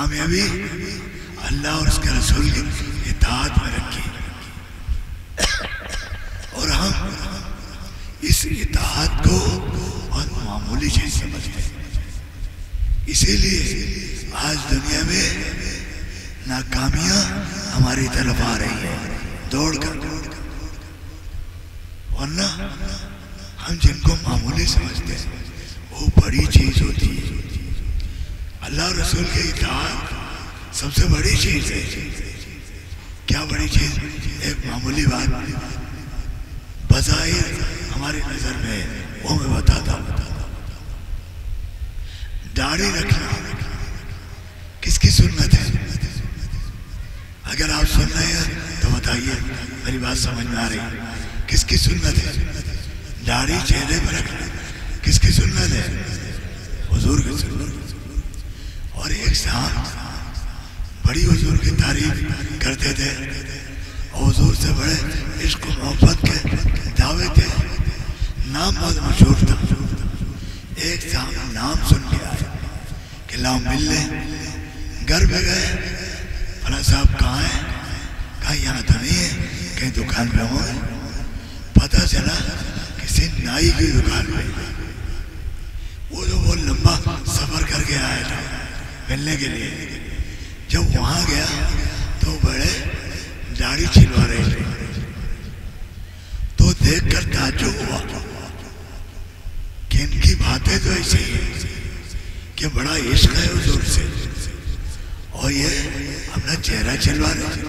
کامیابی اللہ اور اس کے رسول کی اطاعت میں رکھی، اور ہم اس اطاعت کو بہت معمولی چیز سمجھتے ہیں۔ اسی لیے آج دنیا میں ناکامیاں ہماری طرف آ رہی ہیں دوڑ کر، ورنہ ہم جن کو معمولی سمجھتے ہیں وہ بڑی چیز ہوتی ہے۔ اللہ اور رسول کی اطاعت سب سے بڑی چیز ہے۔ کیا بڑی چیز؟ ایک معمولی بات بظاہر ہماری نظر میں وہ میں بتاتا ہوں۔ داڑھی رکھنا کس کی سنت ہے؟ اگر آپ سن رہے ہیں تو بتائیے، میری بات سمجھ میں آ رہی ہے؟ کس کی سنت ہے؟ داڑھی چہرے پر رکھنا کس کی سنت ہے؟ حضور کی سنت۔ اور ایک صاحب بڑی حضور کی تعریف کرتے تھے، اور حضور سے بڑے عشق و محبت کے دعوے تھے، نام بہت مشہور تھا۔ ایک صاحب نام سن کے آئے کہ لاؤ مل لیں، گھر پہ گئے، فلاں صاحب کہاں ہیں؟ کہا یہاں تو نہیں ہے، کہیں دکان پہ ہوں گے۔ پتہ چلا کسی نائی کی دکان پہ، وہ تو بہت لمبا سفر کر کے آیا تھا ملنے کے لیے۔ جب وہاں گیا تو بڑے داڑھی چھلوا رہے تھے، تو دیکھ کر تعجب ہوا کہ ان کی باتیں تو ایسی ہیں کہ بڑا عشق ہے حضور سے، اور یہ اپنا چہرہ چھلوا رہے ہیں۔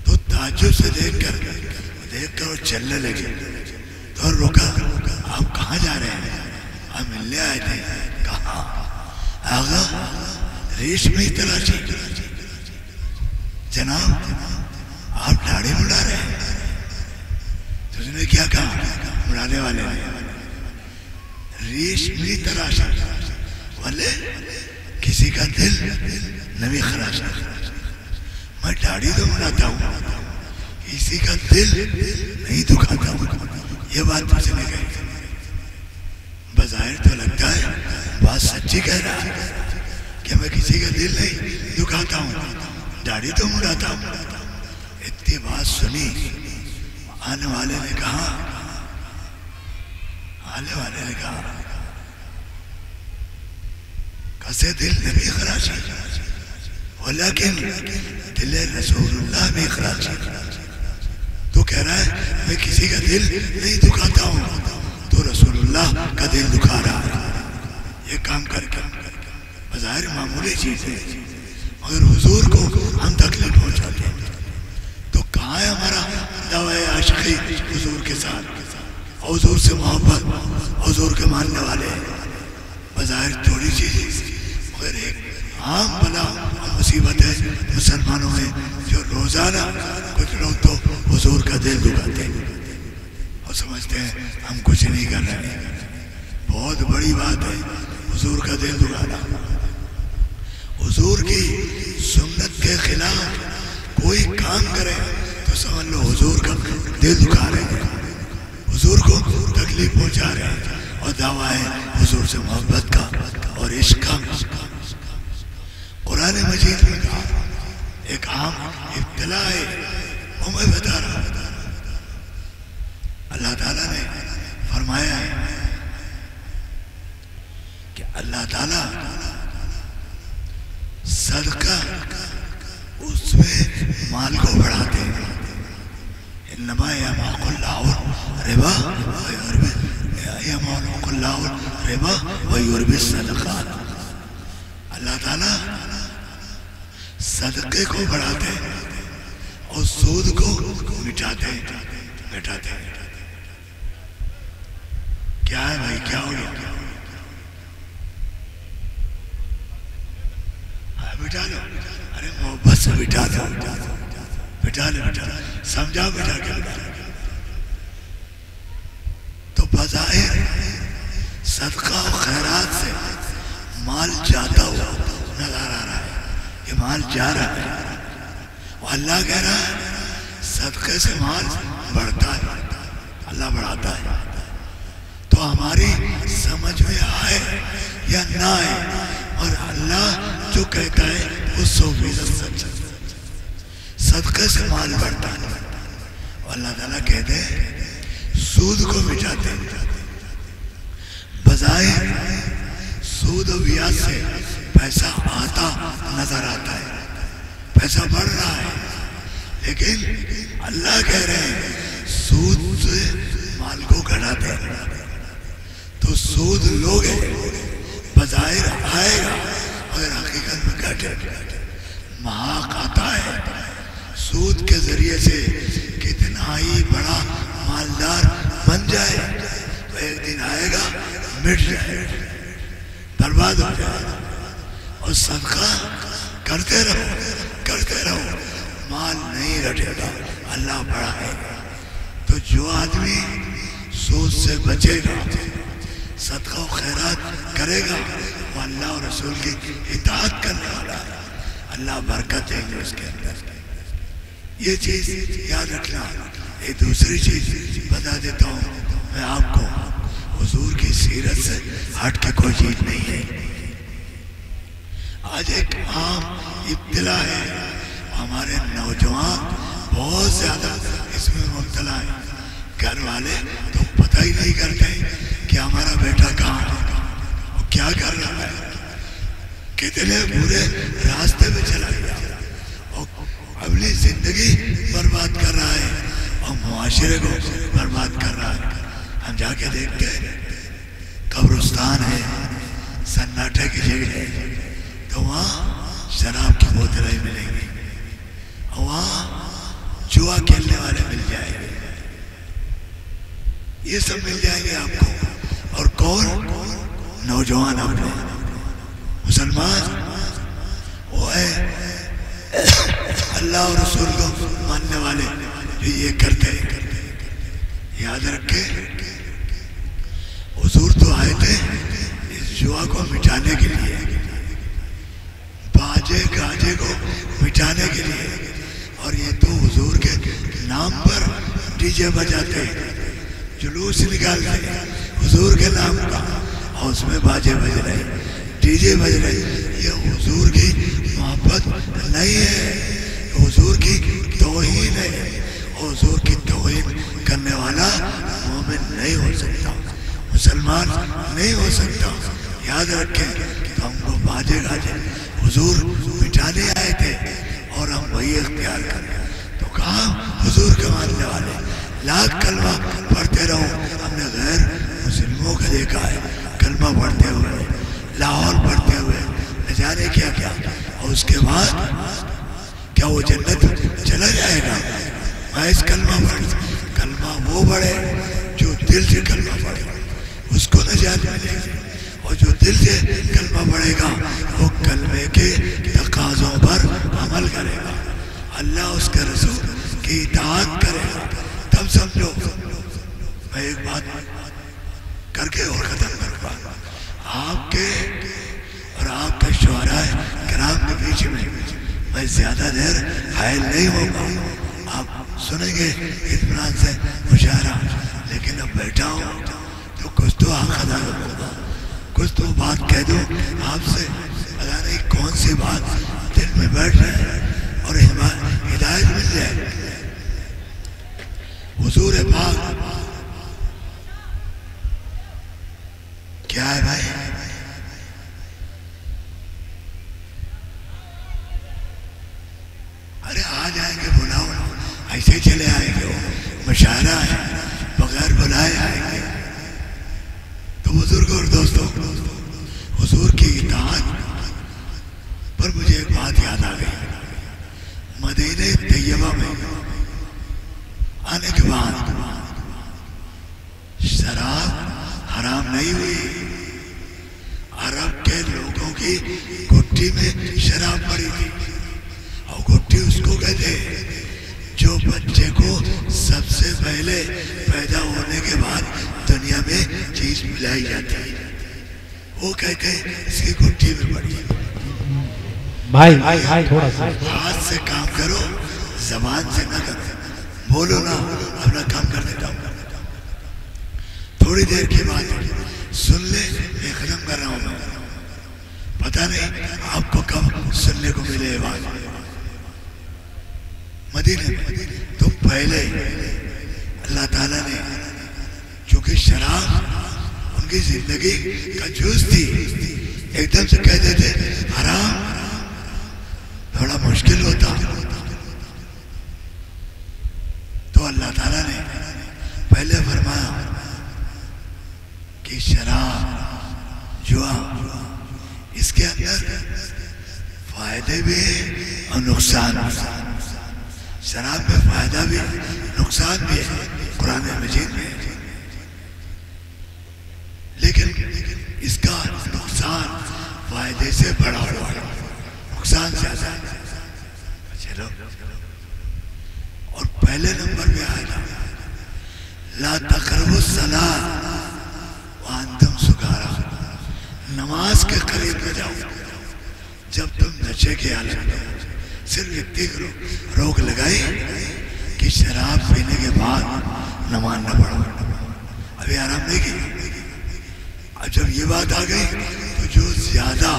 تو تعجب سے دیکھ کر وہ چلنے لگے، تو رکا، آپ کہاں جا رہے ہیں؟ آپ ملنے آئے تھے۔ کہاں؟ آغا ریشمی تلاشی۔ جناب آپ داڑھی مڑا رہے ہیں؟ تو اس نے کیا کہا مڑانے والے نے؟ ریشمی تلاشی والے کسی کا دل نبی خراشا، میں داڑھی تو مڑاتا ہوں، کسی کا دل نہیں دکھاتا ہوں۔ یہ بات مجھ نے کہی، بظاہر تو لگتا ہے بات سچی کہہ رہا ہے کہ میں کسی کا دل نہیں دکھاتا ہوں، داڑھی تو مڑاتا ہوں۔ اتنی بات سنی، آنے والے نے کہا کسے دل نبی خراشی، ولیکن دل رسول اللہ بھی خراشی۔ تو کہہ رہا ہے میں کسی کا دل نہیں دکھاتا ہوں، تو رسول اللہ کا دل دکھا رہا ہے۔ یہ کام کر کے بظاہر معمولی چیز ہے، مگر حضور کو ہم تکلیف پہنچاتے ہیں۔ تو کہاں ہے ہمارا دعوی عاشقی حضور کے ساتھ، حضور سے محبت، حضور کے ماننے والے؟ بظاہر تھوڑی چیز ہے، مگر ایک عام بلا مصیبت ہے مسلمانوں میں، جو روزانہ کچھ لوگ تو حضور کا دل دکھاتے ہیں اور سمجھتے ہیں ہم کچھ نہیں کر رہے ہیں۔ بہت بڑی بات ہے حضور کا دل دکھانا۔ حضور کی سنت کے خلاف کوئی کام کرے تو سمجھ لو حضور کا دل دکھا رہے ہیں، حضور کو تکلیف پہنچا رہے ہیں، اور دعویٰ ہے حضور سے محبت کا اور عشق کا۔ قرآن مجید میں کہا ایک عام ابتلا ہے، وہ میں بتا رہا ہوں۔ اللہ تعالیٰ نے فرمایا ہے کہ اللہ تعالیٰ صدقہ اس میں مال کو بڑھاتے ہیں۔ انما یمحق اللہ الربا ویربی الصدقات۔ اللہ تعالیٰ صدقے کو بڑھاتے ہیں اور سود کو مٹاتے ہیں۔ کیا ہے بھائی، کیا ہو گیا؟ بٹا لو، ارے محبت سے بٹا دو، بٹا لو، سمجھا بٹا کے بٹا لو۔ تو بظاہر صدقہ و خیرات سے مال جاتا ہوا نظر آ رہا ہے، یہ مال جا رہا ہے، اور اللہ کہہ رہا ہے صدقے سے مال بڑھتا ہے، اللہ بڑھاتا ہے۔ تو ہماری سمجھ میں آئے یا نہ آئے، اور اللہ جو کہتا ہے وہ 100% سچ ہے. صدقے سے مال بڑھتا ہے. اور اللہ تعالیٰ کہتے ہیں سود کو مٹاتے ہیں. بظاہر سود و بیاج سے پیسہ آتا نظر آتا ہے, پیسہ بڑھ رہا ہے, لیکن اللہ کہہ رہے ہیں سود سے مال کو گھٹاتے ہیں. تو سود لوگے بظاہر آئے گا مگر حقیقت میں گھٹے گا. محاق آتا ہے سود کے ذریعے سے کتنا ہی بڑا مالدار بن جائے تو ایک دن آئے گا مٹ جائے, برباد ہو جائے. اور صدقہ کرتے رہو مال نہیں گھٹے گا, اللہ بڑھائے گا. تو جو آدمی سود سے بچے گا, صدقہ و خیرات کرے گا, وہ اللہ اور رسول کی اطاعت کرنے والا ہے. اللہ برکت دیں گے اس کے اندر. یہ چیز یاد رکھنا. ایک دوسری چیز بتا دیتا ہوں میں آپ کو, حضور کی سیرت سے ہٹ کے کوئی چیز نہیں ہے. آج ایک عام ابتلا ہے, ہمارے نوجوان بہت زیادہ اس میں مبتلا ہے. گھر والے تو پتہ ہی نہیں کرتے کہ ہمارا بیٹا کہاں ہے, وہ کیا کر رہا ہے, کتنے برے راستے میں چلا گیا, اور اپنی زندگی برباد کر رہا ہے اور معاشرے کو برباد کر رہا ہے. ہم جا کے دیکھتے ہیں قبرستان ہے, سناٹے کی جگہ ہے, تو وہاں شراب کی بوتلیں ملیں گی, اور وہاں جوا کھیلنے والے مل جائیں گے, یہ سب مل جائیں گے آپ کو. اور کون نوجوان اپنے مسلمان وہ ہے اللہ اور رسول کو ماننے والے جو یہ کرتے ہیں. یاد رکھے حضور تو آئے تھے اس جوا کو مٹانے کے لیے, باجے گاجے کو مٹانے کے لیے. اور یہ تو حضور کے نام پر ڈی جے بجاتے, جلوس نکالتے حضور کے نام کا, اور اس میں باجے بج رہے, ڈی جے بج رہے. یہ حضور کی محبت نہیں ہے, حضور کی توہین ہے. حضور کی توہین کرنے والا مومن نہیں ہو سکتا, مسلمان نہیں ہو سکتا. یاد رکھیں تو ہم کو باجے گاجے حضور مٹانے آئے تھے اور ہم وہی اختیار کریں. تو کہاں حضور کے ماننے والے لاکھ کلمہ پڑھتے رہو. ہم نے غیر مسلموں کو دیکھا ہے کلمہ پڑھتے ہوئے, لاہور پڑھتے ہوئے, نہ جانے کیا کیا. اور اس کے بعد کیا وہ جنت چلا جائے گا؟ محض کلمہ پڑھ, کلمہ وہ پڑھے جو دل سے کلمہ پڑھے, اس کو نجات ملے گی. اور جو دل سے کلمہ پڑھے گا وہ کلمے کے تقاضوں پر عمل کرے گا, اللہ اس کے رسول کی اطاعت کرے گا. تب سمجھو. میں ایک بات کر کے اور ختم کروں گا. آپ کے اور آپ کے شعراء کرام کے بیچ میں زیادہ دیر حائل نہیں ہوگا. آپ سنیں گے اطمینان سے مشاعرہ, لیکن اب بیٹھا ہوں تو کچھ تو حق ادا کروں گا, کچھ تو بات کہہ دوں آپ سے. پتا نہیں کون سی بات دل میں بیٹھ رہے اور ہدایت مل جائے. حضور پاک کیا ہے بھائی؟ ارے آ جائیں گے, بلاؤ, ایسے چلے آئیں گے. مشاعرہ ہے, بغیر بلائے آئیں گے. تو بزرگ اور دوستوں, حضور کی اطاعت پر مجھے ایک بات یاد آ گئی. مدینہ طیبہ میں آنے کے بعد شراب حرام نہیں ہوئی. عرب کے لوگوں کی گھٹی میں شراب پڑی تھی, اور گھٹی اس کو کہتے جو بچے کو سب سے پہلے پیدا ہونے کے بعد دنیا میں چیز ملائی جاتی ہے, وہ کہتے اس کی گھٹی میں پڑی. بھائی تھوڑا سا ہاتھ سے کام کرو, زبان سے نہ کرو. بولو نا, اپنا کام کر دیتا ہوں. تھوڑی دیر کے بعد سن لے, میں ختم کر رہا ہوں. پتہ نہیں آپ کو کب سننے کو ملے آواز مدینے میں. تو پہلے اللہ تعالیٰ نے چونکہ شراب ان کی زندگی کا جز تھی، ایک دم سے کہہ دیتے حرام تھوڑا مشکل ہوتا. تو اللہ تعالیٰ نے پہلے فرمایا کہ شراب جوا اس کے اندر فائدے بھی ہیں اور نقصان بھی. شراب میں فائدہ بھی نقصان بھی ہے قرآن مجید میں، لیکن اس کا نقصان فائدے سے بڑا ہوا، نقصان زیادہ ہے. چلو اور پہلے نمبر پہ آیا تھا لا تقربوا الصلاۃ وانتم سکارا، نماز کے قریب نہ جاؤ جب تم نشے کے حالت میں. صرف اتنی روک لگائی کہ شراب پینے کے بعد نماز نہ پڑھو. ابھی آرام نہیں کی. اب جب یہ بات آ گئی تو جو زیادہ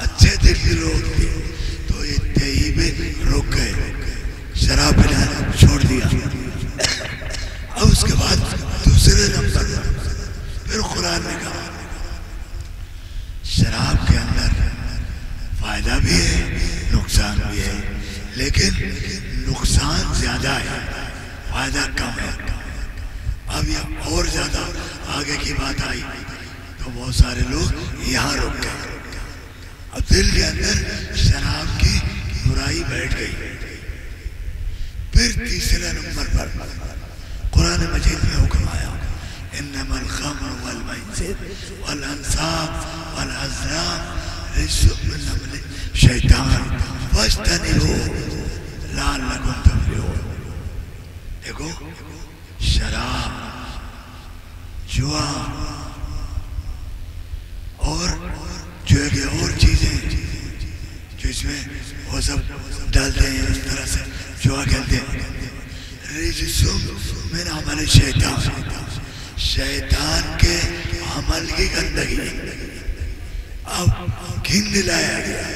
اچھے دل کے لوگ تھے تو یہ تہی میں روک گئے، شراب پینا چھوڑ دیا. اب اس کے بعد دوسرے نمبر پھر قرآن نے کہا شراب کے اندر فائدہ بھی ہے نقصان بھی ہے، لیکن نقصان زیادہ ہے فائدہ کم ہے. اب یہ اور زیادہ آگے کی بات آئی تو بہت سارے لوگ یہاں رک گئے. اب دل کے اندر شراب کی برائی بیٹھ گئی. پھر تیسرے نمبر پر قرآن مجید میں حکم آیا انما الخمر والمیسر والانصاب والازلام رجس من عمل شیطان فاجتنبوہ لعلکم تفلحون. دیکھو شراب، جوا اور جو ہے کہ اور چیزیں جو اس میں وہ سب ڈالتے ہیں اس طرح سے جوا کہتے ہیں رجس من عمل شیطان، شیطان کے عمل کی گندگی. اب گھن دلایا گیا،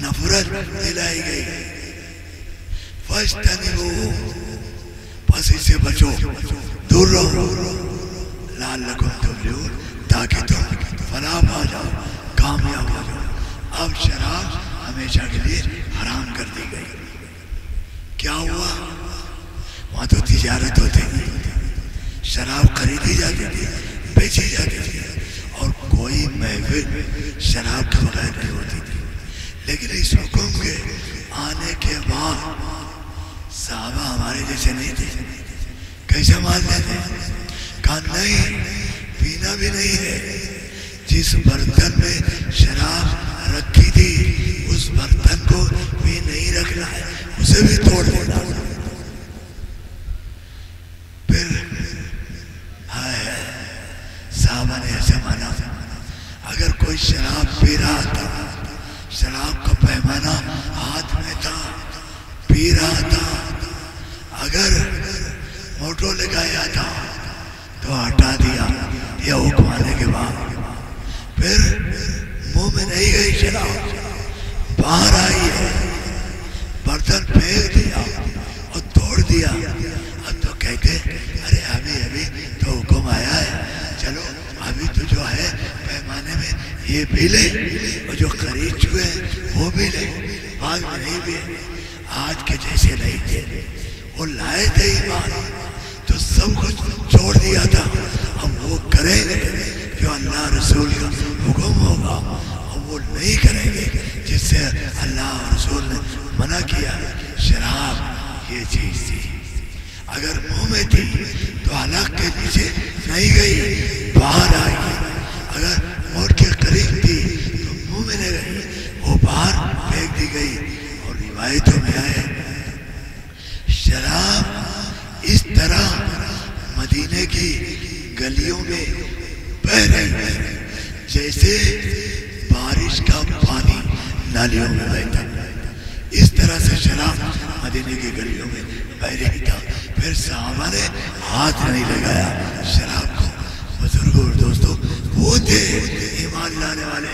نفرت دلائی گئی. فاجتنبوہ، پس اس سے بچو، دور رہو. لعلکم تفلحون، تاکہ تم فلاح پا جاؤ، کامیاب ہو جاؤ. اب شراب ہمیشہ کے لیے حرام کر دی گئی. کیا ہوا؟ وہاں تو تجارت ہوتی تھی، شراب خریدی جاتی تھی، بیچی جاتی تھی، اور کوئی محفل شراب کے بغیر نہیں ہوتی تھی. لیکن اس حکم کے آنے کے بعد صحابہ ہمارے جیسے نہیں تھے. کیسے مانتے تھے؟ کہا نہیں، پینا بھی نہیں ہے. جس برتن میں شراب رکھی تھی اس برتن کو بھی نہیں رکھنا ہے، اسے بھی توڑ دینا. پھر صحابہ نے ایسے مانا اگر کوئی شراب پی رہا تھا، شراب کا پیمانہ ہاتھ میں تھا، پی رہا تھا، اگر موٹو لگایا تھا تو ہٹا دیا یہ حکم آنے کے بعد. پھر منہ میں نہیں گئی شراب، باہر آئی ہے، برتن پھینک دیا اور توڑ دیا. اب تو کہتے ارے ابھی تو حکم آیا ہے، چلو ابھی تو جو ہے پیمانے میں یہ بھی لے اور جو خرید چکے ہیں وہ بھی لے، بعد میں نہیں بھی. آج کے جیسے نہیں تھے، وہ لائے تھے ایمان تو سب کچھ چھوڑ دیا تھا. اب وہ کریں گے جو اللہ رسول کا حکم ہوگا، اور وہ نہیں کریں گے جس سے اللہ اور رسول نے منع کیا. شراب یہ چیز تھی، اگر منہ میں تھی تو حلق کے نیچے نہیں گئی، باہر آئی. اگر موٹ کے قریب تھی تو منہ میں نہیں گئی، وہ باہر پھینک دی گئی. اور روایتوں میں آئے شراب اس طرح مدینے کی گلیوں میں بہ رہی ہے جیسے بارش کا پانی نالیوں میں بہتا. اس طرح سے شراب مدینے کی گلیوں میں بہ رہی تھا. پھر صحابہ نے ہاتھ نہیں لگایا شراب کو. بزرگوں اور دوستوں، وہ تھے ایمان لانے والے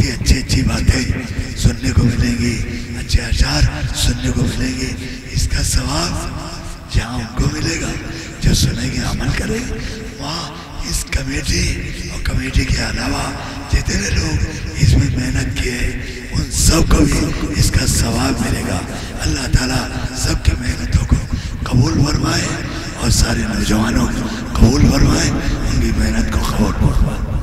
کتنی اچھی اچھی باتیں سننے کو ملیں گی، اچھے اشعار سننے کو ملیں گے. اس کا ثواب جہاں ان کو ملے گا جو سنیں گے عمل کریں گے، وہاں اس کمیٹی اور کمیٹی کے علاوہ جتنے لوگ اس میں محنت کیے ان سب کو بھی اس کا ثواب ملے گا. اللہ تعالیٰ سب کی محنتوں کو قبول فرمائے اور سارے نوجوانوں کو قبول فرمائے، ان کی محنت کو قبول فرمائے.